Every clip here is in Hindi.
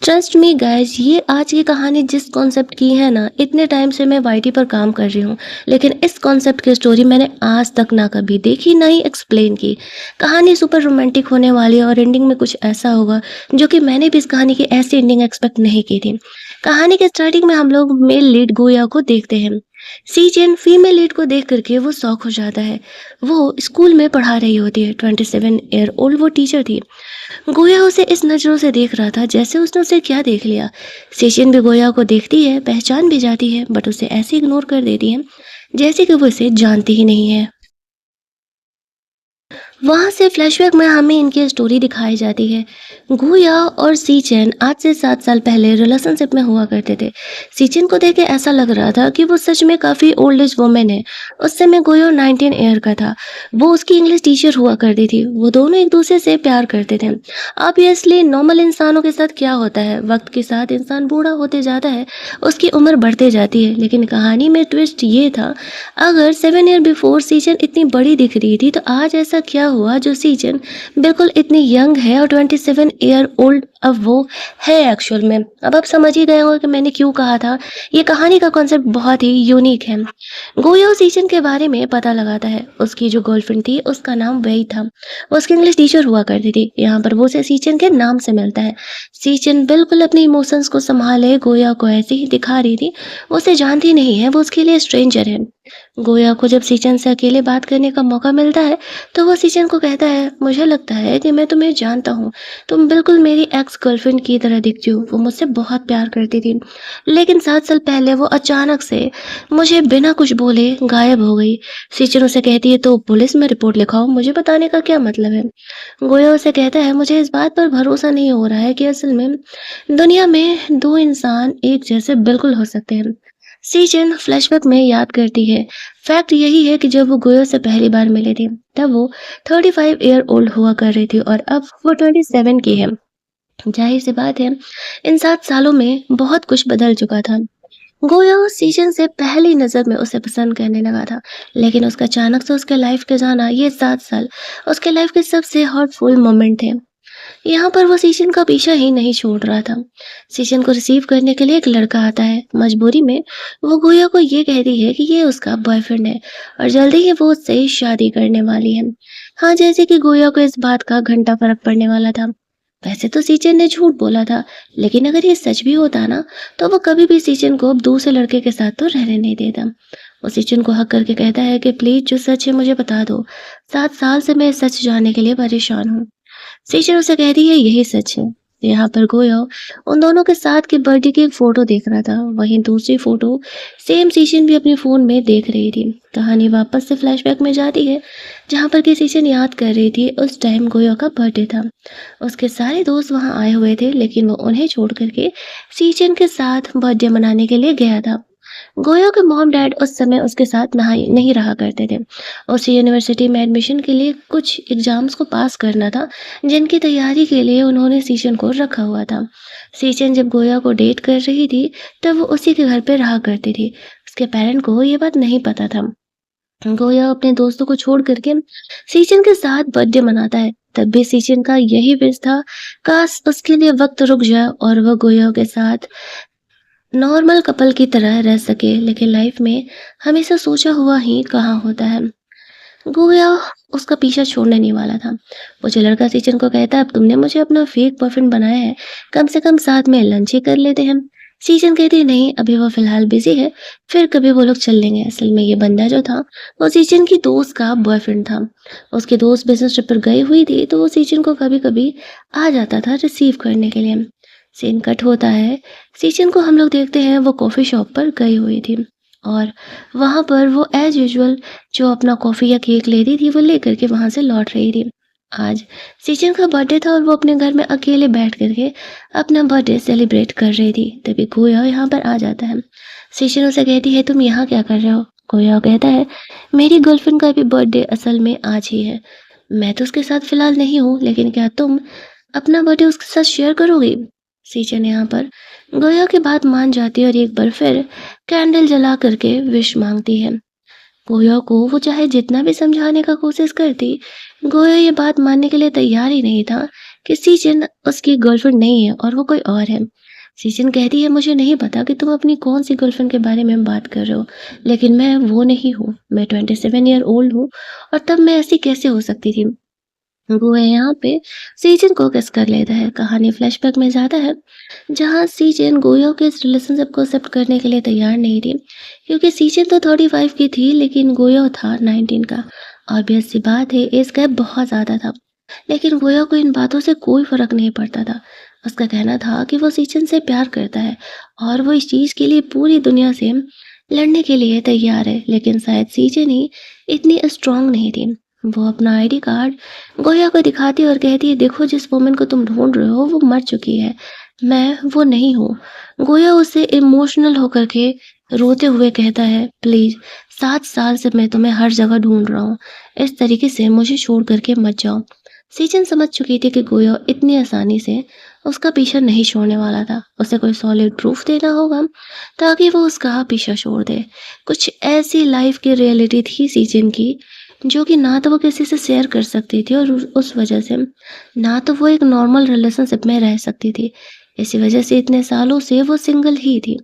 ट्रस्ट मी गाइस, ये आज की कहानी जिस कॉन्सेप्ट की है ना, इतने टाइम से मैं वाईटी पर काम कर रही हूँ, लेकिन इस कॉन्सेप्ट की स्टोरी मैंने आज तक ना कभी देखी ना ही एक्सप्लेन की। कहानी सुपर रोमांटिक होने वाली है और एंडिंग में कुछ ऐसा होगा जो कि मैंने भी इस कहानी की ऐसी एंडिंग एक्सपेक्ट नहीं की थी। कहानी के स्टार्टिंग में हम लोग मेल लीड गोया को देखते हैं। सी चेन फीमेल लीड को देख करके वो शौक हो जाता है। वो स्कूल में पढ़ा रही होती है। 27 ईयर ओल्ड वो टीचर थी। गोया उसे इस नज़रों से देख रहा था जैसे उसने उसे क्या देख लिया। सेचिन भी गोया को देखती है, पहचान भी जाती है, बट उसे ऐसे इग्नोर कर देती है जैसे कि वो इसे जानती ही नहीं है। वहाँ से फ्लैशबैक में हमें इनकी स्टोरी दिखाई जाती है। गुया और सीचेन आज से 7 साल पहले रिलेशनशिप में हुआ करते थे। सीचेन को देख के ऐसा लग रहा था कि वो सच में काफ़ी ओल्ड एज वुमेन है। उस समय गुया 19 ईयर का था। वो उसकी इंग्लिश टीचर हुआ करती थी। वो दोनों एक दूसरे से प्यार करते थे। ऑब्वियसली नॉर्मल इंसानों के साथ क्या होता है, वक्त के साथ इंसान बूढ़ा होते जाता है, उसकी उम्र बढ़ते जाती है। लेकिन कहानी में ट्विस्ट ये था, अगर 7 ईयर बिफोर सीजन इतनी बड़ी दिख रही थी तो आज ऐसा क्या हुआ जो सीजन बिल्कुल इतनी यंग है और 27 ईयर ओल्ड अब वो है एक्चुअल में। अब आप समझ ही गए होंगे कि मैंने क्यों कहा था। ये कहानी का कॉन्सेप्ट बहुत ही यूनिक है। गोयो सीजन के बारे में पता लगाता है। उसकी जो गर्लफ्रेंड थी उसका नाम वही था। वो उसकी इंग्लिश टीचर हुआ करती थी। यहाँ पर वो उसे सीजन के नाम से मिलता है। सीजन बिल्कुल अपने इमोशंस को संभाले गोया को ऐसे ही दिखा रही थी। वो उसे जानती नहीं है, वो उसके लिए स्ट्रेंजर है। गोया को जब सीचन से अकेले बात करने का मौका मिलता है तो वो सीचन को कहता है, मुझे लगता है कि मैं तुम्हें जानता हूँ। तुम बिल्कुल मेरी एक्स गर्लफ्रेंड की तरह दिखती हो। वो मुझसे बहुत प्यार करती थी, लेकिन 7 साल पहले वो अचानक से मुझे बिना कुछ बोले गायब हो गई। सीचन उसे कहती है, तो पुलिस में रिपोर्ट लिखाओ, मुझे बताने का क्या मतलब है। गोया उसे कहता है, मुझे इस बात पर भरोसा नहीं हो रहा है कि असल में दुनिया में दो इंसान एक जैसे बिल्कुल हो सकते हैं। सीजन फ्लैशबैक में याद करती है। फैक्ट यही है कि जब वो गोया से पहली बार मिली थी तब वो 35 ईयर ओल्ड हुआ कर रही थी और अब वो 27 की है। जाहिर सी बात है, इन 7 सालों में बहुत कुछ बदल चुका था। गोया उस सीजन से पहली नज़र में उसे पसंद करने लगा था, लेकिन उसका अचानक से उसके लाइफ के जाना, ये 7 साल उसके लाइफ के सबसे हर्टफुल मोमेंट थे। यहाँ पर वो सीजन का पीछा ही नहीं छोड़ रहा था। सीजन को रिसीव करने के लिए एक लड़का आता है। मजबूरी में वो गोया को ये कहती है कि ये उसका बॉयफ्रेंड है और जल्दी ही वो उससे शादी करने वाली है। हाँ, जैसे कि गोया को इस बात का घंटा फर्क पड़ने वाला था। वैसे तो सीजन ने झूठ बोला था, लेकिन अगर ये सच भी होता ना, तो वो कभी भी सीजन को अब दूसरे लड़के के साथ तो रहने नहीं देता। वो सीजन को हक करके कहता है कि प्लीज जो सच है मुझे बता दो। 7 साल से मैं सच जानने के लिए परेशान हूँ। सीजन उसे कहती है, यही सच है। यहाँ पर गोया उन दोनों के साथ के बर्थडे की एक फोटो देख रहा था। वहीं दूसरी फोटो सेम सीजन भी अपने फोन में देख रही थी। कहानी वापस से फ्लैशबैक में जाती है, जहाँ पर कि सीजन याद कर रही थी उस टाइम गोया का बर्थडे था। उसके सारे दोस्त वहाँ आए हुए थे, लेकिन वो उन्हें छोड़ करके सीजन के साथ बर्थडे मनाने के लिए गया था। गोया के मॉम डैड उस समय उसके साथ नहाई नहीं रहा करते थे। उसे यूनिवर्सिटी में एडमिशन के लिए कुछ एग्जाम्स को पास करना था, जिनकी तैयारी के लिए उन्होंने सीजन को रखा हुआ था। सीजन जब गोया को डेट कर रही थी तब वो उसी के घर पे रहा करती थी। उसके पेरेंट को ये बात नहीं पता था। गोया अपने दोस्तों को छोड़ करके सीजन के साथ बर्थडे मनाता है। तब भी सीजन का यही विश था, काश उसके लिए वक्त रुक जाए और वह गोया के साथ नॉर्मल कपल की तरह रह सके। लेकिन लाइफ में हमेशा सोचा हुआ ही कहाँ होता है। गोया उसका पीछा छोड़ने नहीं वाला था। वो जो लड़का सीजन को कहता है, अब तुमने मुझे अपना फेक बॉयफ्रेंड बनाया है, कम से कम साथ में लंच ही कर लेते हैं। सीजन कहती है, नहीं अभी वो फिलहाल बिजी है, फिर कभी वो लोग चल लेंगे। असल में ये बंदा जो था वो सीजन की दोस्त का बॉयफ्रेंड था। उसकी दोस्त बिजनेस ट्रिप पर गई हुई थी तो वो सीजन को कभी कभी आ जाता था रिसीव करने के लिए। सीन कट होता है। सीजन को हम लोग देखते हैं वो कॉफ़ी शॉप पर गई हुई थी और वहाँ पर वो एज यूजुअल जो अपना कॉफ़ी या केक लेती थी वो लेकर के वहाँ से लौट रही थी। आज सीजन का बर्थडे था और वो अपने घर में अकेले बैठ करके अपना बर्थडे सेलिब्रेट कर रही थी। तभी गोया यहाँ पर आ जाता है। सीजन उसे कहती है, तुम यहाँ क्या कर रहे हो। गोया कहता है, मेरी गर्लफ्रेंड का भी बर्थडे असल में आज ही है। मैं तो उसके साथ फिलहाल नहीं हूँ, लेकिन क्या तुम अपना बर्थडे उसके साथ शेयर करोगी। सीजन यहाँ पर गोया की बात मान जाती है और एक बार फिर कैंडल जला करके विश मांगती है। गोया को वो चाहे जितना भी समझाने का कोशिश करती, गोया ये बात मानने के लिए तैयार ही नहीं था कि सीजन उसकी गर्लफ्रेंड नहीं है और वो कोई और है। सीजन कहती है, मुझे नहीं पता कि तुम अपनी कौन-सी गर्लफ्रेंड के बारे में बात कर रहे हो, लेकिन मैं वो नहीं हूँ। मैं 27 ईयर ओल्ड हूँ और तब मैं ऐसी कैसे हो सकती थी? वो है यहाँ पे सीजन को किस कर लेता है। कहानी फ्लैशबैक में जाता है, जहाँ सीजन गोयो के इस रिलेशनशिप को एक्सेप्ट करने के लिए तैयार नहीं थी, क्योंकि सीजन तो 35 की थी लेकिन गोयो था 19 का। ऑब्वियस सी बात है, एज गैप बहुत ज़्यादा था। लेकिन गोया को इन बातों से कोई फ़र्क नहीं पड़ता था। उसका कहना था कि वो सीजन से प्यार करता है और वो इस चीज़ के लिए पूरी दुनिया से लड़ने के लिए तैयार है, लेकिन शायद सीजन ही इतनी स्ट्रॉन्ग नहीं थी। वो अपना आईडी कार्ड गोया को दिखाती है और कहती है, देखो जिस वुमन को तुम ढूँढ रहे हो वो मर चुकी है। मैं वो नहीं हूँ। गोया उससे इमोशनल होकर के रोते हुए कहता है, प्लीज़ 7 साल से मैं तुम्हें हर जगह ढूँढ रहा हूँ। इस तरीके से मुझे छोड़ कर के मत जाओ। सीजन समझ चुकी थी कि गोया इतनी आसानी से उसका पीछा नहीं छोड़ने वाला था। उसे कोई सॉलिड प्रूफ देना होगा ताकि वो उसका पीछा छोड़ दे। कुछ ऐसी लाइफ की रियलिटी थी सीजन की, जो कि ना तो वो किसी से शेयर कर सकती थी और उस वजह से ना तो वो एक नॉर्मल रिलेशनशिप में रह सकती थी। इसी वजह से इतने सालों से वो सिंगल ही थी।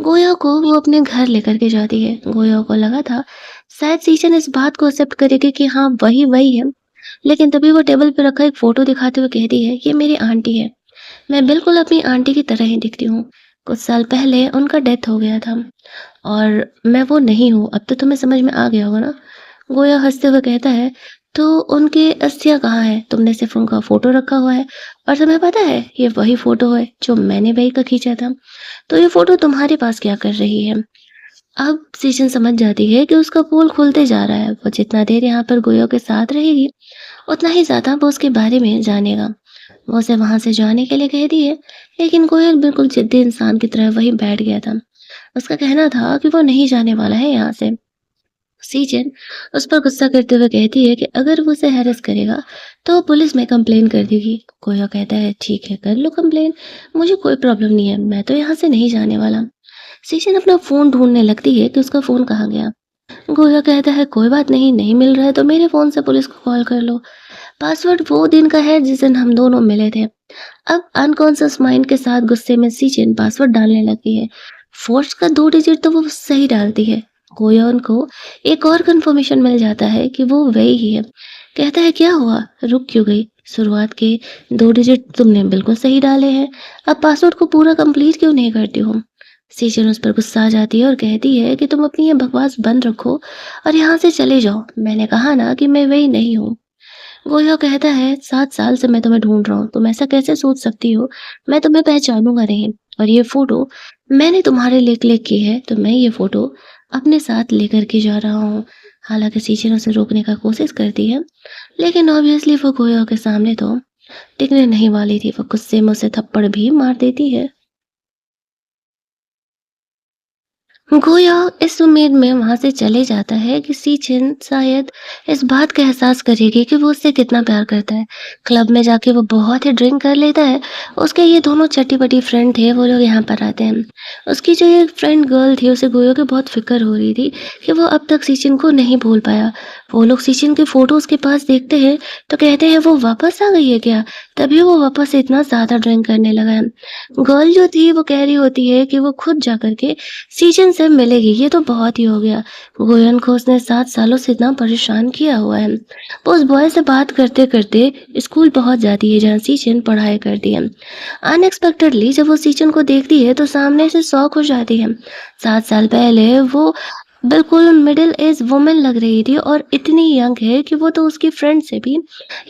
गोया को वो अपने घर लेकर के जाती है। गोया को लगा था शायद सीजन इस बात को एक्सेप्ट करेगी कि हाँ वही वही है, लेकिन तभी वो टेबल पे रखा एक फोटो दिखाते हुए कहती है, ये मेरी आंटी है। मैं बिल्कुल अपनी आंटी की तरह ही दिखती हूँ। कुछ साल पहले उनका डेथ हो गया था और मैं वो नहीं हूँ। अब तो तुम्हें समझ में आ गया होगा ना? गोया हँसते हुए कहता है, तो उनकी अस्थियाँ कहाँ हैं? तुमने सिर्फ़ उनका फ़ोटो रखा हुआ है और तुम्हें पता है ये वही फ़ोटो है जो मैंने वही का खींचा था। तो ये फ़ोटो तुम्हारे पास क्या कर रही है? अब सीजन समझ जाती है कि उसका पोल खुलते जा रहा है। वो जितना देर यहाँ पर गोया के साथ रहेगी, उतना ही ज़्यादा वो उसके बारे में जानेगा। वो उसे वहाँ से जाने के लिए कहती है, लेकिन कोयल बिल्कुल ज़िद्दी इंसान की तरह वहीं बैठ गया था। उसका कहना था कि वो नहीं जाने वाला है यहाँ से। सीजन उस पर गुस्सा करते हुए कहती है कि अगर वो उसे हैरेस करेगा तो वो पुलिस में कंप्लेन कर देगी। कोया कहता है, ठीक है कर लो कंप्लेन, मुझे कोई प्रॉब्लम नहीं है, मैं तो यहाँ से नहीं जाने वाला। सीजन अपना फ़ोन ढूंढने लगती है कि उसका फ़ोन कहाँ गया। गोया कहता है, कोई बात नहीं, नहीं मिल रहा है तो मेरे फ़ोन से पुलिस को कॉल कर लो। पासवर्ड वो दिन का है जिस दिन हम दोनों मिले थे। अब अनकॉन्शियस माइंड के साथ गुस्से में सीजन पासवर्ड डालने लगती है। फोर्स का 2 डिजिट तो वो सही डालती है। गोया उनको एक और कंफर्मेशन मिल जाता है कि वो वही ही है। कहता है, क्या हुआ? रुक क्यों गई? शुरुआत के 2 डिजिट तुमने बिल्कुल सही डाले हैं। अब पासवर्ड को पूरा कंप्लीट क्यों नहीं करती हो? सीजन उस पर गुस्सा आ जाती है और कहती है कि तुम अपनी ये बकवास बंद रखो और यहाँ से चले जाओ। मैंने कहा ना कि मैं वही नहीं हूँ। गोया कहता है, 7 साल से मैं तुम्हें ढूँढ रहा हूँ, तुम ऐसा कैसे सोच सकती हो? मैं तुम्हें पहचानूँगा नहीं और ये फ़ोटो मैंने तुम्हारे लिए क्लिक की है, तो मैं ये फ़ोटो अपने साथ लेकर के जा रहा हूँ। हालाँकि सीजन उसे रोकने का कोशिश करती है, लेकिन ऑब्वियसली वो गोया के सामने तो टिकने नहीं वाली थी। वो गुस्से में उसे थप्पड़ भी मार देती है। गोया इस उम्मीद में वहाँ से चले जाता है कि सीचिन शायद इस बात का एहसास करेगी कि वो उससे कितना प्यार करता है। क्लब में जाके वो बहुत ही ड्रिंक कर लेता है। उसके ये दोनों चट्टी-बट्टी फ्रेंड थे, वो लोग यहाँ पर आते हैं। उसकी जो एक फ्रेंड गर्ल थी, उसे गोया की बहुत फ़िक्र हो रही थी कि वो अब तक सीचिन को नहीं भूल पाया। वो लोग सीचिन के फ़ोटो उसके पास देखते हैं, तो कहते हैं, वो वापस आ गई है क्या? तभी वो वापस से इतना ज़्यादा ड्रिंक करने लगा है। गर्ल जो थी वो कह रही होती है कि वो खुद जा कर के सीजन से मिलेगी, ये तो बहुत ही हो गया। गोयन को उसने 7 सालों से इतना परेशान किया हुआ है। वो उस बॉय से बात करते-करते स्कूल पहुँच जाती है जहाँ सीजन पढ़ाई करती है। अनएक्सपेक्टेडली जब वो सीजन को देखती है तो सामने से शॉक हो जाती है। 7 साल पहले वो बिल्कुल मिडिल एज वुमन लग रही थी और इतनी यंग है कि वो तो उसकी फ्रेंड से भी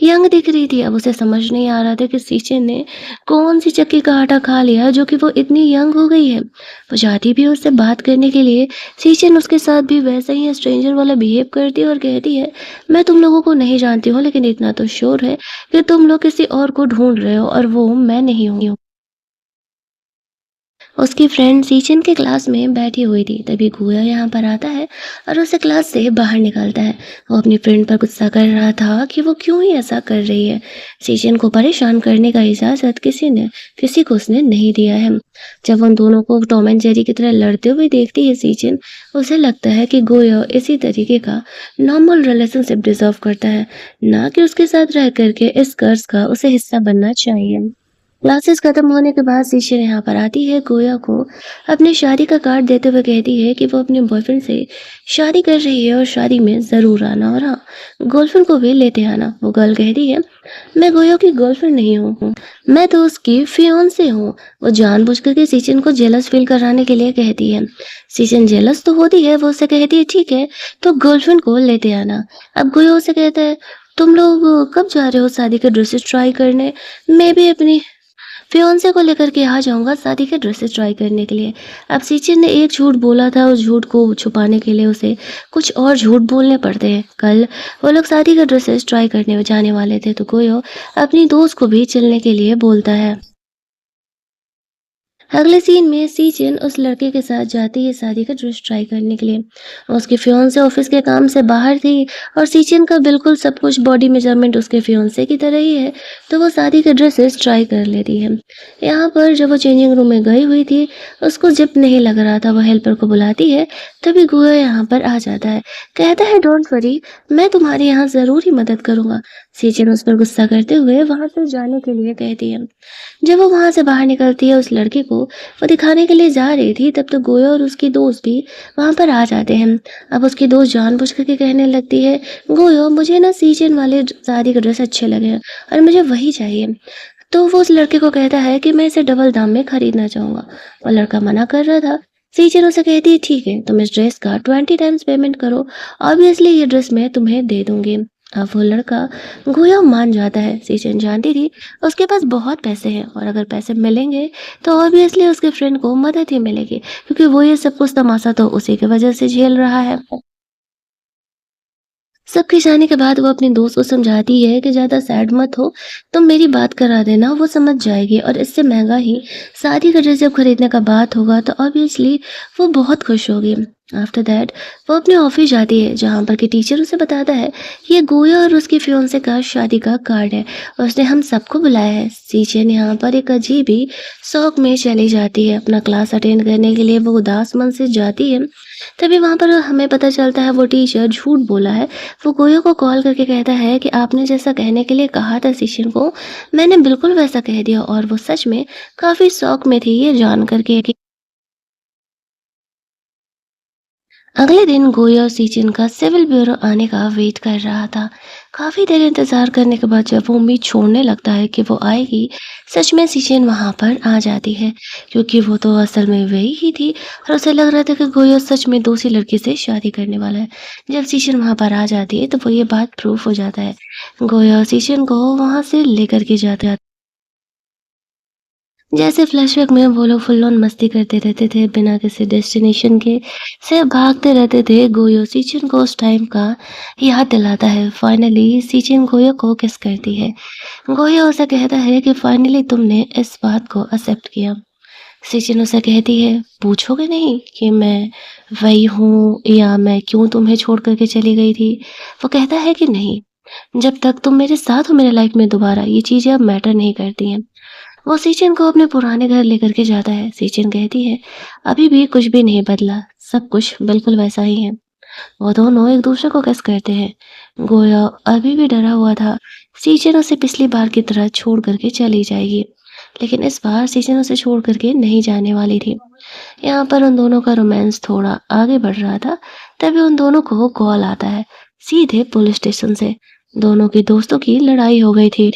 यंग दिख रही थी। अब उसे समझ नहीं आ रहा था कि सीजन ने कौन-सी चक्की का आटा खा लिया जो कि वो इतनी यंग हो गई है। वो चाहती भी है उससे बात करने के लिए, सीजन उसके साथ भी वैसा ही स्ट्रेंजर वाला बिहेव करती है और कहती है, मैं तुम लोगों को नहीं जानती हूँ लेकिन इतना तो श्योर है कि तुम लोग किसी और को ढूँढ रहे हो और वो मैं नहीं हूँ। उसकी फ्रेंड सीचन के क्लास में बैठी हुई थी, तभी गोया यहाँ पर आता है और उसे क्लास से बाहर निकालता है। वो अपनी फ्रेंड पर गुस्सा कर रहा था कि वो क्यों ही ऐसा कर रही है। सीचन को परेशान करने का इजाज़त किसी को उसने नहीं दिया है। जब उन दोनों को टॉम एंड जेरी की तरह लड़ते हुए देखती है सीचन, उसे लगता है कि गोया इसी तरीके का नॉर्मल रिलेशनशिप डिज़र्व करता है, ना कि उसके साथ रह कर के इस कर्ज का उसे हिस्सा बनना चाहिए। क्लासेस खत्म होने के बाद शिशिर यहाँ पर आती है, गोया को अपनी शादी का कार्ड देते हुए कहती है कि वो अपने बॉयफ्रेंड से शादी कर रही है और शादी में ज़रूर आना, और हाँ, गर्लफ्रेंड को भी लेते आना। वो गर्ल कहती है, मैं गोया की गर्लफ्रेंड नहीं हूँ, मैं तो उसकी फियांसे हूँ। वो जानबूझ करके सीजन को जेलस फील कराने के लिए कहती है। सीजन जेलस तो होती है, वो उसे कहती है ठीक है, तो गर्लफ्रेंड को लेते आना। अब गोया उसे कहता है, तुम लोग कब जा रहे हो शादी के ड्रेसेस ट्राई करने? मैं भी अपनी फियांसे को लेकर के आ जाऊँगा शादी के ड्रेसेस ट्राई करने के लिए। अब सिचिन ने एक झूठ बोला था, उस झूठ को छुपाने के लिए उसे कुछ और झूठ बोलने पड़ते हैं। कल वो लोग शादी के ड्रेसेस ट्राई करने जाने वाले थे, तो गोयो अपनी दोस्त को भी चलने के लिए बोलता है। अगले सीन में सीचिन उस लड़के के साथ जाती है शादी का ड्रेस ट्राई करने के लिए। उसकी फियांसे ऑफिस के काम से बाहर थी और सीचिन का बिल्कुल सब कुछ बॉडी मेजरमेंट उसके फियांसे की तरह ही है, तो वो शादी के ड्रेसेस ट्राई कर लेती है। यहाँ पर जब वो चेंजिंग रूम में गई हुई थी, उसको जिप नहीं लग रहा था, वो हेल्पर को बुलाती है, तभी गुआ यहाँ पर आ जाता है। कहता है डोंट वरी, मैं तुम्हारी यहाँ ज़रूर ही मदद करूँगा। सीचिन उस पर गुस्सा करते हुए वहाँ से जाने के लिए कहती है। जब वो वहाँ से बाहर निकलती है, उस लड़के को वो दिखाने के लिए जा रही थी, तब तो गोया और उसकी दोस्त भी वहाँ पर आ जाते हैं। अब उसकी दोस्त जानबूझ करके कहने लगती है, गोया मुझे ना सीजन वाले शादी के ड्रेस अच्छे लगे हैं और मुझे वही चाहिए। तो वो उस लड़के को कहता है कि मैं इसे डबल दाम में खरीदना चाहूँगा। वो लड़का मना कर रहा था। सीजन उसे कहती है ठीक है, तुम इस ड्रेस का 20 टाइम्स पेमेंट करो, ऑब्वियसली ये ड्रेस मैं तुम्हें दे दूंगी। अब वो लड़का गोया मान जाता है। सीजन जानती थी उसके पास बहुत पैसे हैं और अगर पैसे मिलेंगे तो ऑब्वियसली उसके फ्रेंड को मदद ही मिलेगी, क्योंकि वो ये सब कुछ तमाशा तो उसी की वजह से झेल रहा है। सबके जाने के बाद वो अपने दोस्त को समझाती है कि ज़्यादा सैड मत हो, तुम मेरी बात करा देना, वो समझ जाएगी, और इससे महंगा ही शादी का ड्रेस जब खरीदने का बात होगा तो ऑब्वियसली वो बहुत खुश होगी। आफ्टर दैट वो अपने ऑफिस जाती है, जहाँ पर कि टीचर उसे बताता है ये गोया और उसके फियोंसे का शादी का कार्ड है, उसने हम सबको बुलाया है। सीचन यहाँ पर एक अजीब ही शौक में चली जाती है। अपना क्लास अटेंड करने के लिए वो उदास मन से जाती है, तभी वहाँ पर हमें पता चलता है वो टीचर झूठ बोला है। वो गोया को कॉल करके कहता है कि आपने जैसा कहने के लिए कहा था शिशिर को, मैंने बिल्कुल वैसा कह दिया, और वो सच में काफ़ी शॉक में थी ये जान करके कि अगले दिन गोया और सीचिन का सिविल ब्यूरो आने का वेट कर रहा था। काफ़ी देर इंतज़ार करने के बाद जब वो उम्मीद छोड़ने लगता है कि वो आएगी, सच में सीचिन वहाँ पर आ जाती है, क्योंकि वो तो असल में वही ही थी और उसे लग रहा था कि गोया सच में दूसरी लड़की से शादी करने वाला है। जब सीचिन वहाँ पर आ जाती है तो वो ये बात प्रूफ हो जाता है। गोया और सीचिन को वहाँ से लेकर के जाते हैं। जैसे फ्लैशबैक में वो लोग फुल ऑन मस्ती करते रहते थे बिना किसी डेस्टिनेशन के, सिर्फ भागते रहते थे। गोयो सीचिन को उस टाइम का याद दिलाता है। फाइनली सीचिन गोयो को किस करती है। गोयो उसे कहता है कि फाइनली तुमने इस बात को एक्सेप्ट किया। सीचिन उसे कहती है, पूछोगे नहीं कि मैं वही हूँ या मैं क्यों तुम्हें छोड़ करके चली गई थी? वो कहता है कि नहीं, जब तक तुम मेरे साथ हो मेरे लाइफ में दोबारा, ये चीज़ें अब मैटर नहीं करती हैं। वो सीचन को अपने पुराने घर लेकर के जाता है। सीचन कहती है, अभी भी कुछ भी नहीं बदला, सब कुछ बिल्कुल वैसा ही है। वो दोनों एक दूसरे को किस करते हैं। गोया अभी भी डरा हुआ था, सीचन उसे पिछली बार की तरह छोड़ करके चली जाएगी, लेकिन इस बार सीचन उसे छोड़ करके नहीं जाने वाली थी। यहाँ पर उन दोनों का रोमांस थोड़ा आगे बढ़ रहा था, तभी उन दोनों को कॉल आता है सीधे पुलिस स्टेशन से। दोनों के दोस्तों की लड़ाई हो गई थी।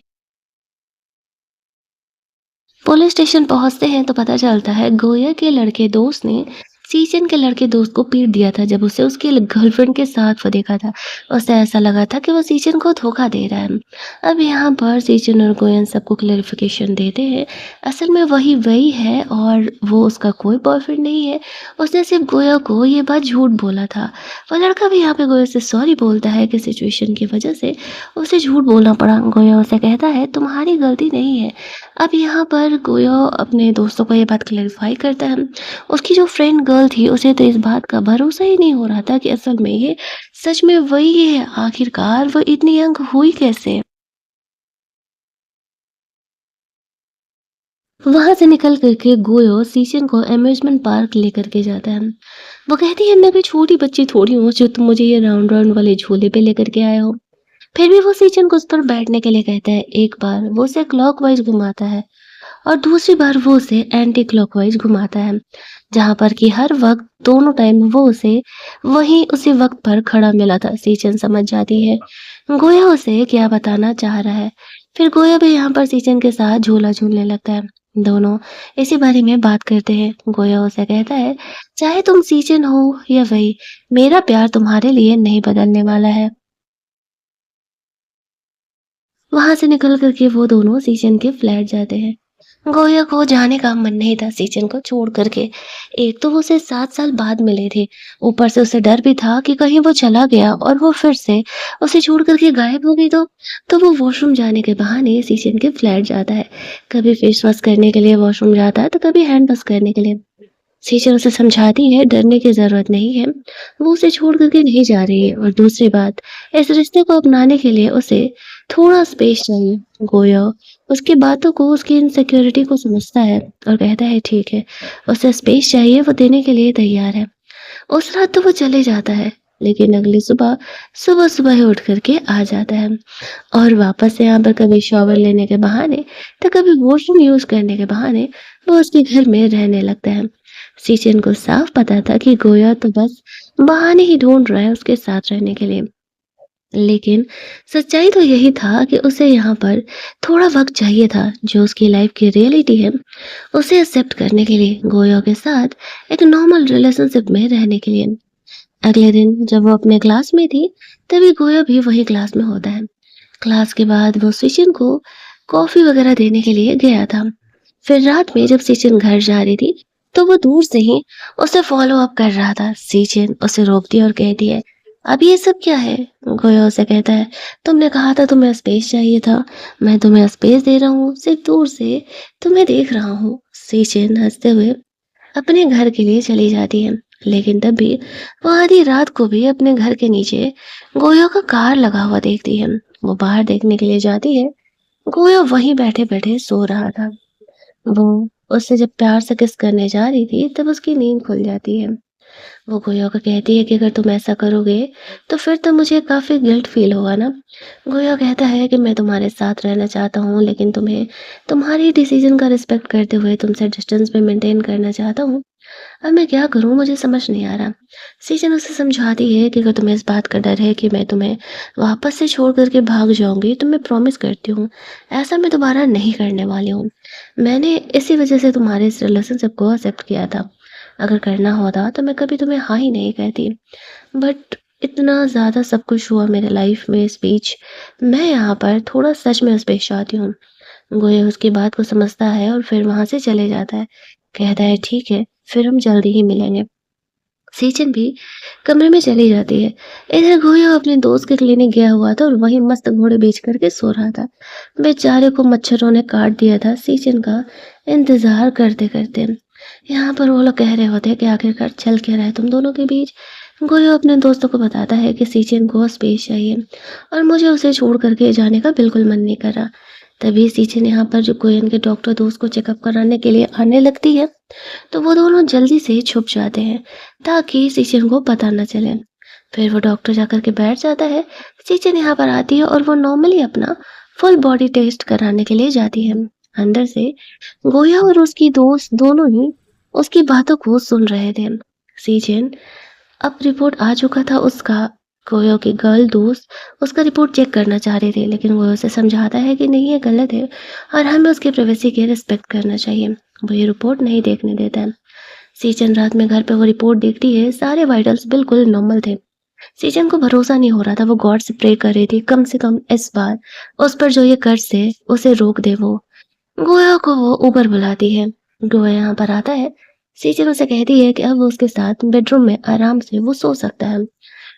पुलिस स्टेशन पहुंचते हैं तो पता चलता है गोया के लड़के दोस्त ने सीजन के लड़के दोस्त को पीट दिया था जब उसे उसकी गर्लफ्रेंड के साथ वो देखा था। उसे ऐसा लगा था कि वो सीजन को धोखा दे रहा है। अब यहाँ पर सीजन और गोयन सबको क्लेरिफिकेशन देते हैं, असल में वही वही है और वो उसका कोई बॉयफ्रेंड नहीं है। उसने सिर्फ गोया को ये बात झूठ बोला था। वो लड़का भी यहाँ पे गोया से सॉरी बोलता है कि सिचुएशन की वजह से उसे झूठ बोलना पड़ा। गोया उसे कहता है तुम्हारी गलती नहीं है, अब यहाँ पर गोया अपने दोस्तों को ये बात क्लैरिफ़ाई करता है। उसकी जो फ्रेंड गर्ल थी उसे तो इस बात का भरोसा ही नहीं हो रहा था कि असल में ये सच में वही है। आखिरकार वो इतनी यंग हुई कैसे? वहाँ से निकल कर के गोयो सीजन को अम्यूज़मेंट पार्क लेकर के जाता है। वो कहती है मैं कोई छोटी बच्ची थोड़ी हूँ जो तुम मुझे ये राउंड राउंड वाले झूले पे लेकर के आए हो। फिर भी वो सीजन को उस पर बैठने के लिए कहता है। एक बार वो उसे क्लॉकवाइज़ घुमाता है और दूसरी बार वो उसे एंटी क्लॉकवाइज़ घुमाता है, जहाँ पर कि हर वक़्त दोनों टाइम वो उसे वहीं उसी वक़्त पर खड़ा मिला था। सीजन समझ जाती है, गोया उसे क्या बताना चाह रहा है। फिर गोया भी यहाँ पर सीजन के साथ झूला झूलने लगता है। दोनों इसी बारे में बात करते हैं। गोया उसे कहता है, चाहे तुम सीजन हो या वही, मेरा प्यार तुम्हारे लिए नहीं बदलने वाला है। वहाँ से निकल कर के वो दोनों सीजन के फ्लैट जाते हैं। गोया को जाने का मन नहीं था सीजन को छोड़ कर के। एक तो वो उसे 7 साल बाद मिले थे, ऊपर से उसे डर भी था कि कहीं वो चला गया और वो फिर से उसे छोड़ कर के गायब हो गई तो वो वॉशरूम जाने के बहाने सीजन के फ्लैट जाता है। कभी फेस वॉश करने के लिए वॉशरूम जाता है तो कभी हैंड वॉश करने के लिए। टीचर उसे समझाती है डरने की ज़रूरत नहीं है, वो उसे छोड़ कर के नहीं जा रही है और दूसरी बात, इस रिश्ते को अपनाने के लिए उसे थोड़ा स्पेस चाहिए। गोया उसकी बातों को, उसकी इनसिक्योरिटी को समझता है और कहता है ठीक है, उसे स्पेस चाहिए, वो देने के लिए तैयार है। उस रात तो वो चले जाता है, लेकिन अगली सुबह, सुबह-सुबह ही उठ कर के आ जाता है और वापस से यहाँ पर कभी शॉवर लेने के बहाने, तो कभी वॉशरूम यूज़ करने के बहाने वो उसके घर में रहने लगता है। सीचन को साफ पता था कि गोया तो बस बहाने ही ढूंढ रहा है उसके साथ रहने के लिए। लेकिन सच्चाई तो यही था कि उसे यहाँ पर थोड़ा वक़्त चाहिए था, जो उसकी लाइफ़ की रियलिटी है, उसे एक्सेप्ट करने के लिए, गोया के साथ एक नॉर्मल रिलेशनशिप में रहने के लिए। अगले दिन जब वो अपने क्लास में थी, तभी गोया भी वही क्लास में होता है। क्लास के बाद वो सिचिन को कॉफ़ी वग़ैरह देने के लिए गया था। फिर रात में जब सिचिन घर जा रही थी, तो वो दूर से ही उसे फ़ॉलो अप कर रहा था। सिचिन उसे रोकती है और कहती है, "अब ये सब क्या है?" गोया उसे कहता है, "तुमने कहा था तुम्हें स्पेस चाहिए था, मैं तुम्हें स्पेस दे रहा हूँ, सिर्फ़ दूर से तुम्हें देख रहा हूँ।" सिचिन हँसते हुए अपने घर के लिए चली जाती है। लेकिन तब भी वो आधी रात को भी अपने घर के नीचे गोया का कार लगा हुआ देखती है। वो बाहर देखने के लिए जाती है। गोया वहीं बैठे-बैठे सो रहा था। वो उससे जब प्यार से किस करने जा रही थी, तब उसकी नींद खुल जाती है। वो गोया को कहती है कि अगर तुम ऐसा करोगे, तो फिर तो मुझे काफ़ी गिल्ट फ़ील होगा ना। गोया कहता है कि मैं तुम्हारे साथ रहना चाहता हूँ, लेकिन तुम्हें तुम्हारी डिसीज़न का रिस्पेक्ट करते हुए तुमसे डिस्टेंस भी मेंटेन करना चाहता हूँ। अब मैं क्या करूँ मुझे समझ नहीं आ रहा। सीजन उसे समझाती है कि अगर तुम्हें इस बात का डर है कि मैं तुम्हें वापस से छोड़ कर के भाग जाऊँगी, तो मैं प्रॉमिस करती हूँ, ऐसा मैं दोबारा नहीं करने वाली हूँ। मैंने इसी वज़ह से तुम्हारे इस रिलेशनशिप को एक्सेप्ट किया था। अगर करना होता तो मैं कभी तुम्हें हाँ ही नहीं कहती। बट इतना ज़्यादा सब कुछ हुआ मेरे लाइफ़ में इस बीच, मैं यहाँ पर थोड़ा सच में पेश आती हूँ। गोया उसकी बात को समझता है और फिर वहाँ से चले जाता है। कहता है ठीक है, फिर हम जल्दी ही मिलेंगे। सीजन भी कमरे में चली जाती है। इधर गोया अपने दोस्त के क्लिनिक गया हुआ था और वहीं मस्त घोड़े बेच कर के सो रहा था। बेचारे को मच्छरों ने काट दिया था सीजन का इंतज़ार करते-करते। यहाँ पर वो लोग कह रहे होते हैं कि आखिरकार चल क्या रहा है तुम दोनों के बीच? गोया अपने दोस्तों को बताता है कि सीजन को स्पेस चाहिए और मुझे उसे छोड़ कर के जाने का बिल्कुल मन नहीं कर रहा। तभी सीजन यहाँ पर जो कोरियन के डॉक्टर दोस्त को चेकअप कराने के लिए आने लगती है, तो वो दोनों जल्दी से छुप जाते हैं ताकि सीजन को पता न चले। फिर वो डॉक्टर जाकर के बैठ जाता है। सीजन यहाँ पर आती है और वो नॉर्मली अपना फुल बॉडी टेस्ट कराने के लिए जाती है। अंदर से गोया और उसकी दोस्त दोनों ही उसकी बातों को सुन रहे थे। सीजन अब रिपोर्ट आ चुका था उसका। गोया की गर्ल दोस्त उसका रिपोर्ट चेक करना चाह रही थी, लेकिन वो उसे समझाता है कि नहीं ये गलत है और हमें उसकी प्राइवेसी की रिस्पेक्ट करना चाहिए। वो ये रिपोर्ट नहीं देखने देता है। सीजन रात में घर पे वो रिपोर्ट देखती है, सारे वाइटल्स बिल्कुल नॉर्मल थे। सीजन को भरोसा नहीं हो रहा था, वो गॉड से प्रे कर रही थी कम से कम इस बार उस पर जो ये कर्ज है उसे रोक दे वो। गोया को वो ऊबर बुलाती है। गोया यहाँ पर आता है। सीजन उसे कहती है कि अब वो उसके साथ बेडरूम में आराम से वो सो सकता है।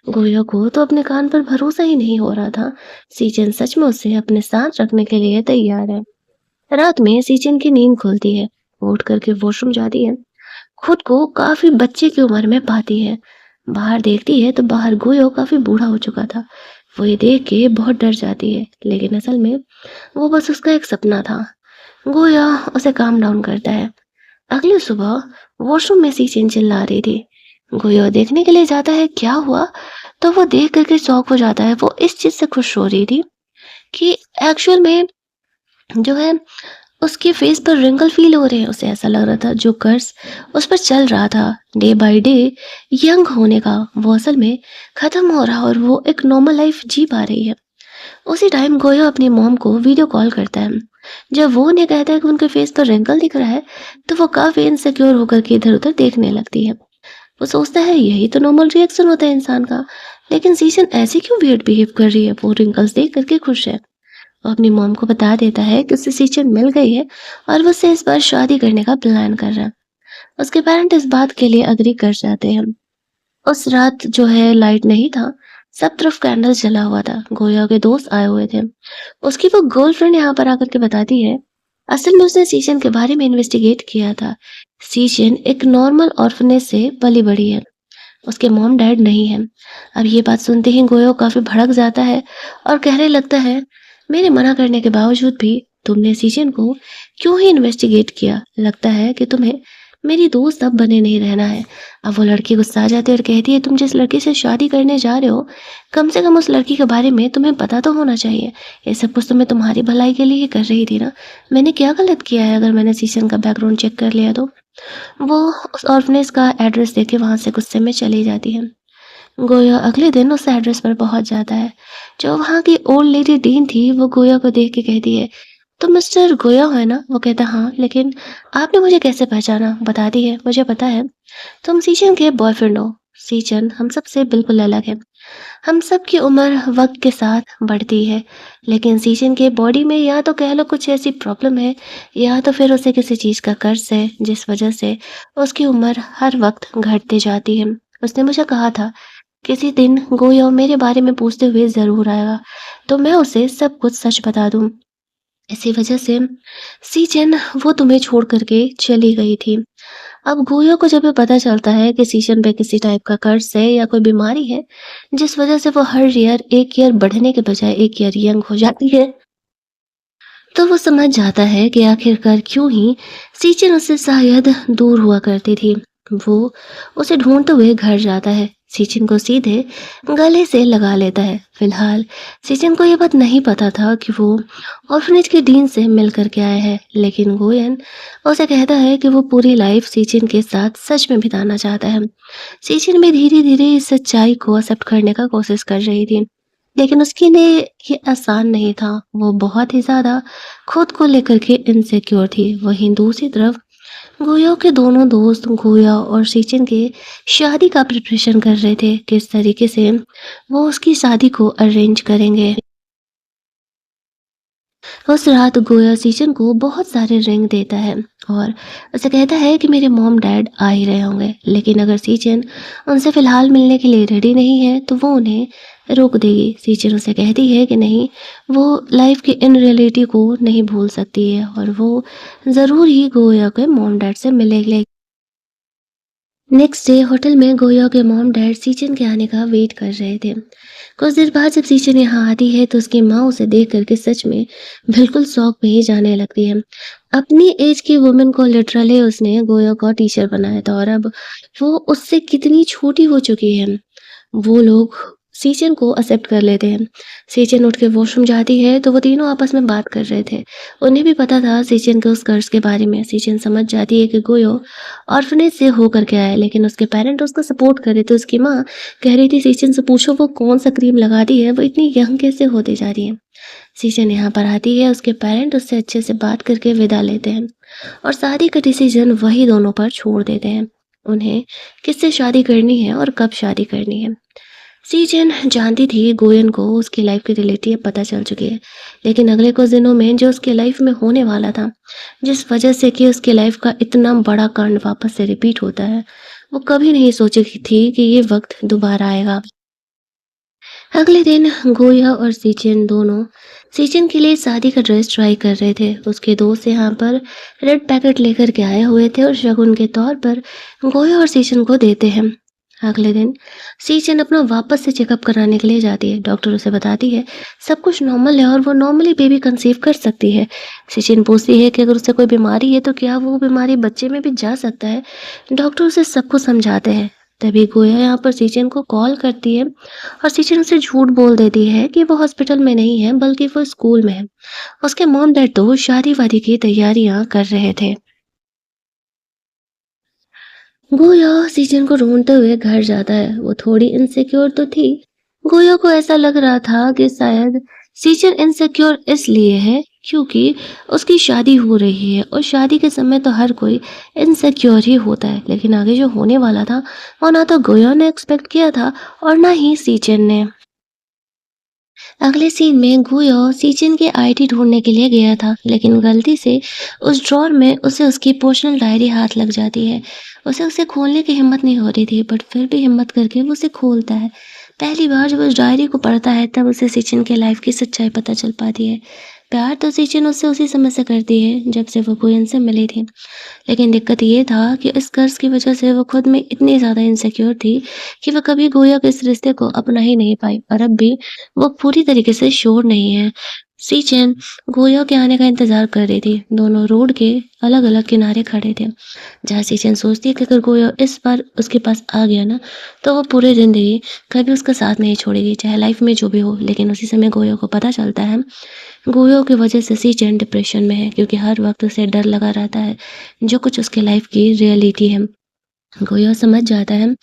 गोया को तो अपने कान पर भरोसा ही नहीं हो रहा था। सीजन सच में उसे अपने साथ रखने के लिए तैयार है। रात में सीजन की नींद खुलती है, वो उठ करके वॉशरूम जाती है, खुद को काफी बच्चे की उम्र में पाती है। बाहर देखती है तो बाहर गोयो काफी बूढ़ा हो चुका था। वो ये देख के बहुत डर जाती है, लेकिन असल में वो बस उसका एक सपना था। गोया उसे काम डाउन करता है। अगली सुबह वॉशरूम में सीचिन चिल्ला रही थी। गोया देखने के लिए जाता है क्या हुआ, तो वो देख करके शॉक हो जाता है। वो इस चीज से खुश हो रही थी कि एक्चुअल में जो है उसके फेस पर रिंकल फील हो रहे हैं। उसे ऐसा लग रहा था जो कर्स उस पर चल रहा था डे बाय डे यंग होने का, वो असल में खत्म हो रहा और वो एक नॉर्मल लाइफ जी पा रही है। उसी टाइम गोयो अपनी मॉम को वीडियो कॉल करता है। जब वो उन्हें कहता है कि उनके फेस पर रिंकल दिख रहा है, तो वो काफी इनसिक्योर होकर के इधर उधर देखने लगती है। वो सोचता है यही तो नॉर्मल रिएक्शन होता है इंसान का, लेकिन सीजन ऐसे क्यों वियर्ड बिहेव कर रही है। वो रिंकल्स देख करके खुश है। वो अपनी मॉम को बता देता है कि उसे सीजन मिल गई है और वो उससे इस बार शादी करने का प्लान कर रहा है। उसके पेरेंट इस बात के लिए अग्री कर जाते हैं। उस रात जो है लाइट नहीं था, सब तरफ कैंडल जला हुआ था। गोया के दोस्त आए हुए थे। उसकी वो गर्लफ्रेंड यहाँ पर आकर के बताती है, असल में उसने सीजन के बारे में इन्वेस्टिगेट किया था। सीजन एक नॉर्मल ऑर्फनेज से पली बड़ी है, उसके मॉम डैड नहीं है। अब ये बात सुनते ही गोयो काफी भड़क जाता है और कहने लगता है, मेरे मना करने के बावजूद भी तुमने सीजन को क्यों ही इन्वेस्टिगेट किया। लगता है कि तुम्हें मेरी दोस्त अब बने नहीं रहना है। अब वो लड़की गुस्सा जाती है और कहती है, तुम जिस लड़की से शादी करने जा रहे हो, कम से कम उस लड़की के बारे में तुम्हें पता तो होना चाहिए। ये सब कुछ तो मैं तुम्हारी भलाई के लिए ही कर रही थी ना। मैंने क्या गलत किया है अगर मैंने सीजन का बैकग्राउंड चेक कर लिया तो। वो उस ऑर्फनेज का एड्रेस देके वहां से गुस्से में चली जाती है। गोया अगले दिन उस एड्रेस पर पहुंच जाता है। जो वहां की ओल्ड लेडी डीन थी, वो गोया को देख के कहती है, तुम मिस्टर गोया है ना। वो कहता हाँ, लेकिन आपने मुझे कैसे पहचाना। बताती है, मुझे पता है तुम सीजन के बॉयफ्रेंड हो। सीजन हम सब से बिल्कुल अलग है। हम सब की उम्र वक्त के साथ बढ़ती है, लेकिन सीजन के बॉडी में या तो कह लो कुछ ऐसी प्रॉब्लम है, या तो फिर उसे किसी चीज़ का कर्ज है, जिस वजह से उसकी उम्र हर वक्त घटती जाती है। उसने मुझे कहा था किसी दिन गोया मेरे बारे में पूछते हुए ज़रूर आएगा, तो मैं उसे सब कुछ सच बता दूँ। इसी वजह से सीजन वो तुम्हें छोड़ करके चली गई थी। अब गोया को जब ये पता चलता है कि सीजन पे किसी टाइप का कर्ज है या कोई बीमारी है, जिस वजह से वो हर ईयर एक ईयर बढ़ने के बजाय एक ईयर यंग हो जाती है, तो वो समझ जाता है कि आखिरकार क्यों ही सीजन उससे शायद दूर हुआ करती थी। वो उसे ढूंढते हुए घर जाता है, सीजन को सीधे गले से लगा लेता है। फिलहाल सीजन को यह बात नहीं पता था कि वो ऑर्फनेज के डीन से मिल करके आया है, लेकिन गोयन उसे कहता है कि वो पूरी लाइफ सीजन के साथ सच में बिताना चाहता है। सीजन भी धीरे धीरे इस सच्चाई को एक्सेप्ट करने का कोशिश कर रही थी, लेकिन उसके लिए ये आसान नहीं था। वो बहुत ही ज़्यादा खुद को लेकर के इनसिक्योर थी। वहीं दूसरी तरफ गोया के दोनों दोस्त गोया और सीचन के शादी का प्रिपरेशन कर रहे थे, किस तरीके से वो उसकी शादी को अरेंज करेंगे। उस रात गोया सीजन को बहुत सारे रिंग देता है और उसे कहता है कि मेरे मॉम डैड आ ही रहे होंगे, लेकिन अगर सीजन उनसे फिलहाल मिलने के लिए रेडी नहीं है तो वो उन्हें रोक देगी। सीजन उसे कहती है कि नहीं, वो लाइफ की इन रियलिटी को नहीं भूल सकती है और वो ज़रूर ही गोया के मॉम डैड से मिलेगी। नेक्स्ट डे होटल में गोया के मॉम डैड सीजन के आने का वेट कर रहे थे। कुछ देर बाद जब सीजन यहाँ आती है तो उसकी माँ उसे देख करके सच में बिल्कुल शौक में ही जाने लगती है। अपनी एज की वुमेन को लिटरली उसने गोया का टीचर बनाया था और अब वो उससे कितनी छोटी हो चुकी है। वो लोग सीजन को एक्सेप्ट कर लेते हैं। सीजन उठ के वॉशरूम जाती है तो वो तीनों आपस में बात कर रहे थे। उन्हें भी पता था सीजन के उस कर्ज के बारे में। सीजन समझ जाती है कि गोयो ऑर्फनेज से होकर के आया है, लेकिन उसके पेरेंट उसका सपोर्ट कर रहे थे। उसकी माँ कह रही थी सीजन से पूछो वो कौन सा क्रीम लगाती है, वो इतनी यंग कैसे होती जा रही है। सीजन यहाँ पर आती है, उसके पेरेंट उससे अच्छे से बात करके विदा लेते हैं और शादी का डिसीजन वही दोनों पर छोड़ देते हैं। उन्हें किससे शादी करनी है और कब शादी करनी है। सीजन जानती थी गोयन को उसकी लाइफ की रियलिटी अब पता चल चुकी है, लेकिन अगले कुछ दिनों में जो उसकी लाइफ में होने वाला था, जिस वजह से कि उसकी लाइफ का इतना बड़ा कांड वापस से रिपीट होता है, वो कभी नहीं सोची थी कि ये वक्त दोबारा आएगा। अगले दिन गोया और सीचन दोनों सीचन के लिए शादी का ड्रेस ट्राई कर रहे थे। उसके दोस्त यहाँ पर रेड पैकेट लेकर के आए हुए थे और शगुन के तौर पर गोया और सीचन को देते हैं। अगले दिन सीचन अपना वापस से चेकअप कराने के लिए जाती है। डॉक्टर उसे बताती है सब कुछ नॉर्मल है और वो नॉर्मली बेबी कंसीव कर सकती है। सीचन पूछती है कि अगर उसे कोई बीमारी है तो क्या वो बीमारी बच्चे में भी जा सकता है। डॉक्टर उसे सब कुछ समझाते हैं। तभी गोया यहाँ पर सीचन को कॉल करती है और सीचन उसे झूठ बोल देती है कि वो हॉस्पिटल में नहीं है बल्कि वो स्कूल में है। उसके मॉम डैड तो शादी वादी की तैयारियां कर रहे थे। गोया सीजन को ढूंढते हुए घर जाता है। वो थोड़ी इनसिक्योर तो थी। गोया को ऐसा लग रहा था कि शायद सीजन इनसिक्योर इसलिए है क्योंकि उसकी शादी हो रही है और शादी के समय तो हर कोई इनसिक्योर ही होता है। लेकिन आगे जो होने वाला था वो ना तो गोया ने एक्सपेक्ट किया था और ना ही सीजन ने। अगले सीन में गुयो सीचिन के आईडी ढूंढने के लिए गया था, लेकिन गलती से उस ड्रॉर में उसे उसकी पर्सनल डायरी हाथ लग जाती है। उसे खोलने की हिम्मत नहीं हो रही थी, बट फिर भी हिम्मत करके वो उसे खोलता है। पहली बार जब उस डायरी को पढ़ता है तब उसे सिचिन के लाइफ की सच्चाई पता चल पाती है। प्यार तो सिचिन उससे उसी समय से करती है जब से वो गुयन से मिली थी। लेकिन दिक्कत ये था कि इस कर्ज की वजह से वो खुद में इतनी ज़्यादा इनसिक्योर थी कि वो कभी गोया के इस रिश्ते को अपना ही नहीं पाई और अब भी वो पूरी तरीके से श्योर नहीं है। सीचेन गोया के आने का इंतज़ार कर रही थी। दोनों रोड के अलग-अलग किनारे खड़े थे। जहाँ सीचेन सोचती है कि अगर गोया इस बार उसके पास आ गया ना, तो वो पूरी ज़िंदगी कभी उसका साथ नहीं छोड़ेगी, चाहे लाइफ में जो भी हो। लेकिन उसी समय गोया को पता चलता है गोया की वजह से सीचेन डिप्रेशन में है क्योंकि हर वक्त उसे डर लगा रहता है जो कुछ उसके लाइफ की रियलिटी है। गोया समझ जाता है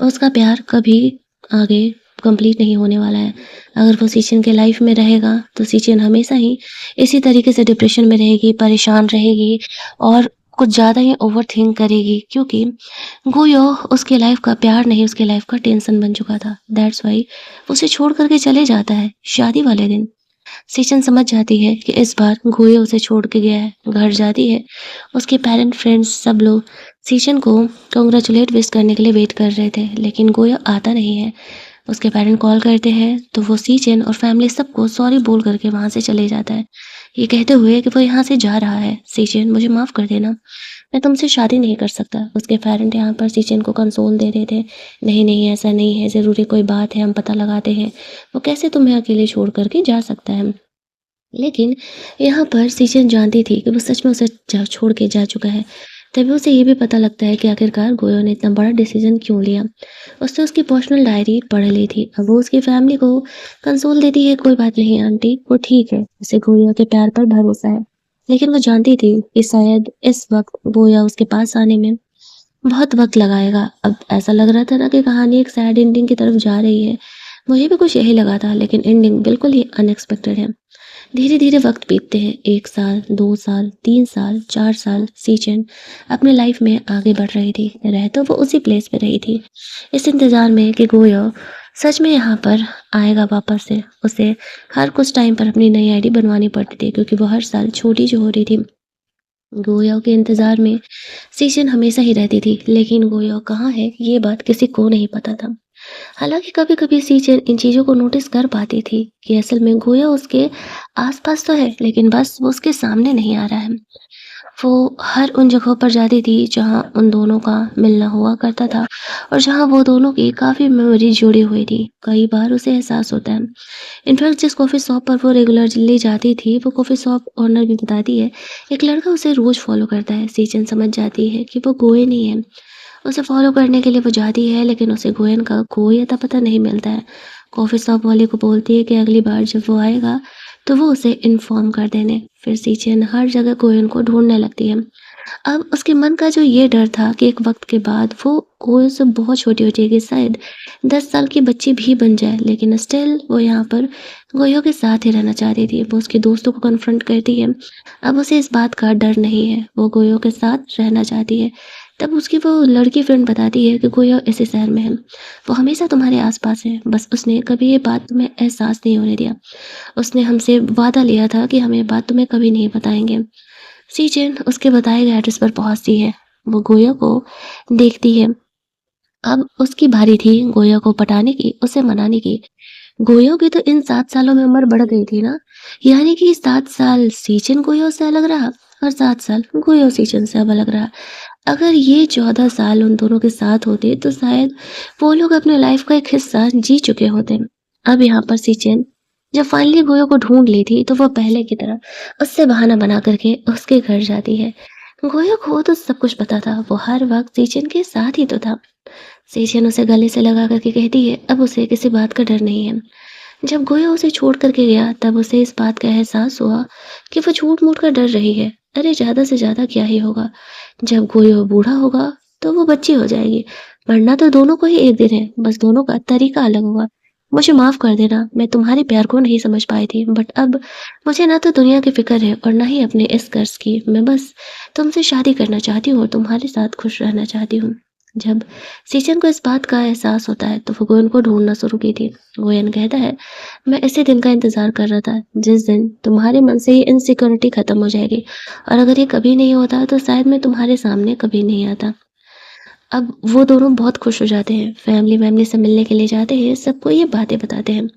उसका प्यार कभी आगे कंप्लीट नहीं होने वाला है। अगर वो सीचेन के लाइफ में रहेगा तो सीचेन हमेशा ही इसी तरीके से डिप्रेशन में रहेगी, परेशान रहेगी और कुछ ज़्यादा ही ओवरथिंक करेगी क्योंकि गोया उसके लाइफ का प्यार नहीं, उसके लाइफ का टेंशन बन चुका था। दैट्स व्हाई उसे छोड़ कर के चले जाता है शादी वाले दिन। सीचन समझ जाती है कि इस बार गोया उसे छोड़ के गया है। घर जाती है। उसके पेरेंट फ्रेंड्स सब लोग सीचन को कांग्रेचुलेट विश करने के लिए वेट कर रहे थे, लेकिन गोया आता नहीं है। उसके पेरेंट कॉल करते हैं तो वो सीचन और फैमिली सबको सॉरी बोल करके वहाँ से चले जाता है, ये कहते हुए कि वो यहाँ से जा रहा है। सीचन मुझे माफ़ कर देना, मैं तुमसे शादी नहीं कर सकता। उसके पेरेंट यहाँ पर सीचन को कंसोल दे रहे थे, नहीं नहीं ऐसा नहीं है, ज़रूरी कोई बात है, हम पता लगाते हैं, वो कैसे तुम्हें अकेले छोड़ करके जा सकता है। लेकिन यहाँ पर सीजन जानती थी कि वो सच में उसे छोड़ के जा चुका है। तभी उसे ये भी पता लगता है कि आखिरकार गोया ने इतना बड़ा डिसीजन क्यों लिया। उसने उसकी पर्सनल डायरी पढ़ ली थी। अब वो उसकी फैमिली को कंसोल देती है, कोई बात नहीं आंटी, वो ठीक है, उसे गोया के प्यार पर भरोसा है। लेकिन वो जानती थी कि शायद इस वक्त गोया उसके पास आने में बहुत वक्त लगाएगा। अब ऐसा लग रहा था ना कि कहानी एक सैड एंडिंग की तरफ जा रही है। मुझे भी कुछ यही लगा था, लेकिन एंडिंग बिल्कुल ही अनएक्सपेक्टेड है। धीरे-धीरे वक्त बीतते हैं। 1 साल, 2 साल, 3 साल, 4 साल सीजन अपने लाइफ में आगे बढ़ रही थी। रह तो वो उसी प्लेस पे रही थी, इस इंतज़ार में कि गोया सच में यहाँ पर आएगा वापस से। उसे हर कुछ टाइम पर अपनी नई आईडी बनवानी पड़ती थी क्योंकि वो हर साल छोटी जो हो रही थी। गोया के इंतज़ार में सीजन हमेशा ही रहती थी, लेकिन गोया कहाँ है ये बात किसी को नहीं पता था। हालाँकि कभी-कभी सीजन इन चीज़ों को नोटिस कर पाती थी कि असल में गोया उसके आस-पास तो है, लेकिन बस वो उसके सामने नहीं आ रहा है। वो हर उन जगहों पर जाती थी जहाँ उन दोनों का मिलना हुआ करता था और जहाँ वो दोनों की काफ़ी मेमोरीज़ जुड़ी हुई थी। कई बार उसे एहसास होता है। इनफैक्ट जिस कॉफ़ी शॉप पर वो रेगुलरली जाती थी, वो कॉफ़ी शॉप ओनर भी बताती है, एक लड़का उसे रोज़ फ़ॉलो करता है। सीजन समझ जाती है कि वो गोये नहीं है। उसे फ़ॉलो करने के लिए वो जाती है, लेकिन उसे गोयन का कोई अता पता नहीं मिलता है। कॉफ़ी शॉप वाले को बोलती है कि अगली बार जब वो आएगा तो वो उसे इन्फॉर्म कर देने। फिर सीचेन हर जगह गोयन को ढूंढने लगती है। अब उसके मन का जो ये डर था कि एक वक्त के बाद वो गोयन से बहुत छोटी हो जाएगी, शायद 10 साल की बच्ची भी बन जाए, लेकिन स्टिल वो यहाँ पर गोयो के साथ ही रहना चाहती थी। वो उसके दोस्तों को कन्फ्रंट करती है। अब उसे इस बात का डर नहीं है, वो गोयो के साथ रहना चाहती है। तब उसकी वो लड़की फ्रेंड बताती है कि गोया इसी शहर में है, वो हमेशा तुम्हारे आसपास है, बस उसने कभी ये बात तुम्हें एहसास नहीं होने दिया। उसने हमसे वादा लिया था कि हम ये बात तुम्हें कभी नहीं बताएंगे। सीजन उसके बताए गए एड्रेस पर पहुंचती है। वो गोया को देखती है। अब उसकी बारी थी गोया को पटाने की, उसे मनाने की। गोयो की तो इन 7 सालों में उम्र बढ़ गई थी ना, यानी कि 7 साल सीजन गोयो से अलग रहा और 7 साल गोयो सीजन से अब अलग रहा। अगर ये 14 साल उन दोनों के साथ होते तो शायद वो लोग अपने लाइफ का एक हिस्सा जी चुके होते। अब यहाँ पर सीचेन जब फाइनली गोयो को ढूंढ ली थी तो वो पहले की तरह उससे बहाना बना करके उसके घर जाती है। गोयो को तो सब कुछ पता था, वो हर वक्त सीचेन के साथ ही तो था। सीचेन उसे गले से लगा करके कहती है अब उसे किसी बात का डर नहीं है। जब गोया उसे छोड़ कर के गया तब उसे इस बात का एहसास हुआ कि वो झूठ-मूठ कर डर रही है। अरे ज़्यादा से ज़्यादा क्या ही होगा? जब गोया बूढ़ा होगा तो वो बच्ची हो जाएगी। मरना तो दोनों को ही एक दिन है, बस दोनों का तरीका अलग होगा। मुझे माफ़ कर देना, मैं तुम्हारे प्यार को नहीं समझ पाई थी, बट अब मुझे ना तो दुनिया की फ़िक्र है और ना ही अपने इस कर्ज़ की। मैं बस तुमसे शादी करना चाहती हूँ और तुम्हारे साथ खुश रहना चाहती हूँ। जब सीचन को इस बात का एहसास होता है तो वो गोयन को ढूँढना शुरू की थी। गोयन कहता है, मैं इसी दिन का इंतज़ार कर रहा था, जिस दिन तुम्हारे मन से ये इनसिक्योरिटी खत्म हो जाएगी और अगर ये कभी नहीं होता तो शायद मैं तुम्हारे सामने कभी नहीं आता। अब वो दोनों बहुत खुश हो जाते हैं, फैमिली-वैमिली से मिलने के लिए जाते हैं, सबको ये बातें बताते हैं।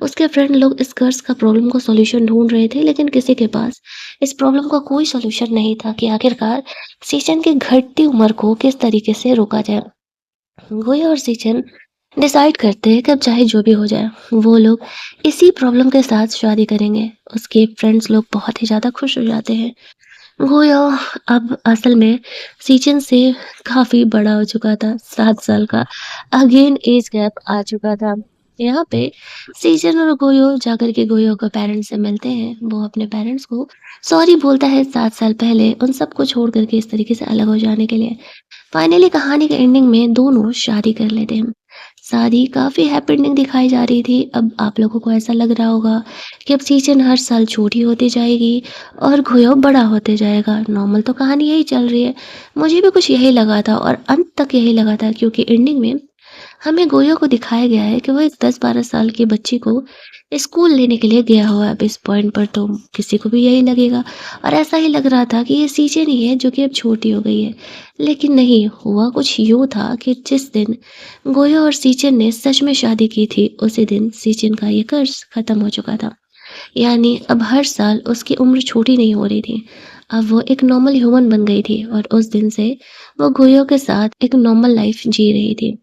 उसके फ्रेंड लोग इस कर्ज़ का प्रॉब्लम का सॉल्यूशन ढूँढ रहे थे, लेकिन किसी के पास इस प्रॉब्लम का कोई सॉल्यूशन नहीं था कि आखिरकार सीजन की घटती उम्र को किस तरीके से रोका जाए। गोया और सीजन डिसाइड करते हैं कि अब चाहे जो भी हो जाए, वो लोग इसी प्रॉब्लम के साथ शादी करेंगे। उसके फ्रेंड्स लोग बहुत ही ज़्यादा खुश हो जाते हैं। गोया अब असल में सीजन से काफ़ी बड़ा हो चुका था, 7 साल का अगेन एज गैप आ चुका था। यहाँ पे सीजन और गोयो जाकर के गोयो के पेरेंट्स से मिलते हैं। वो अपने पेरेंट्स को सॉरी बोलता है 7 साल पहले उन सबको छोड़ कर के इस तरीके से अलग हो जाने के लिए। फाइनली कहानी के एंडिंग में दोनों शादी कर लेते हैं। शादी काफ़ी हैप्पी एंडिंग दिखाई जा रही थी। अब आप लोगों को ऐसा लग रहा होगा कि अब सीजन हर साल छोटी होती जाएगी और घोयो बड़ा होते जाएगा। नॉर्मल तो कहानी यही चल रही है। मुझे भी कुछ यही लगा था और अंत तक यही लगा था क्योंकि एंडिंग में हमें गोया को दिखाया गया है कि वो एक 10-12 साल की बच्ची को स्कूल लेने के लिए गया हुआ है। अब इस पॉइंट पर तो किसी को भी यही लगेगा और ऐसा ही लग रहा था कि ये सीजन ही है जो कि अब छोटी हो गई है। लेकिन नहीं, हुआ कुछ यूँ था कि जिस दिन गोया और सीजन ने सच में शादी की थी, उसी दिन सीजन का ये कर्ज खत्म हो चुका था। यानी अब हर साल उसकी उम्र छोटी नहीं हो रही थी। अब वो एक नॉर्मल ह्यूमन बन गई थी और उस दिन से वो गोया के साथ एक नॉर्मल लाइफ जी रही थी।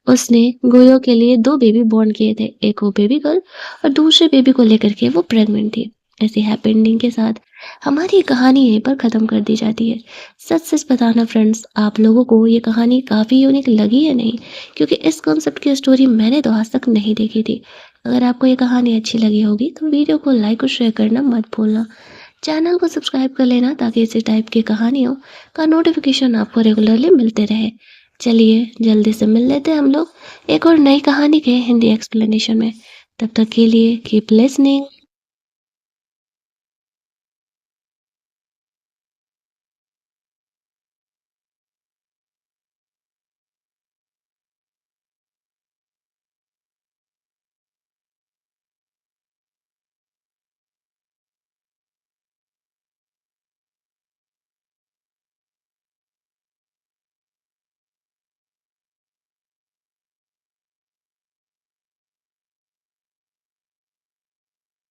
उसने गोयो के लिए 2 बेबी बॉर्न किए थे, एक वो बेबी गर्ल और दूसरे बेबी को लेकर के वो प्रेग्नेंट थी। ऐसी हैप्पी एंडिंग के साथ हमारी कहानी यहीं पर ख़त्म कर दी जाती है। सच-सच बताना फ्रेंड्स, आप लोगों को ये कहानी काफ़ी यूनिक लगी या नहीं? क्योंकि इस कॉन्सेप्ट की स्टोरी मैंने तो आज तक नहीं देखी थी। अगर आपको ये कहानी अच्छी लगी होगी तो वीडियो को लाइक और शेयर करना मत भूलना। चैनल को सब्सक्राइब कर लेना ताकि इसी टाइप की कहानियों का नोटिफिकेशन आपको रेगुलरली मिलते रहे। चलिए जल्दी से मिल लेते हैं हम लोग एक और नई कहानी के हिंदी एक्सप्लेनेशन में। तब तक के लिए कीप लिसनिंग।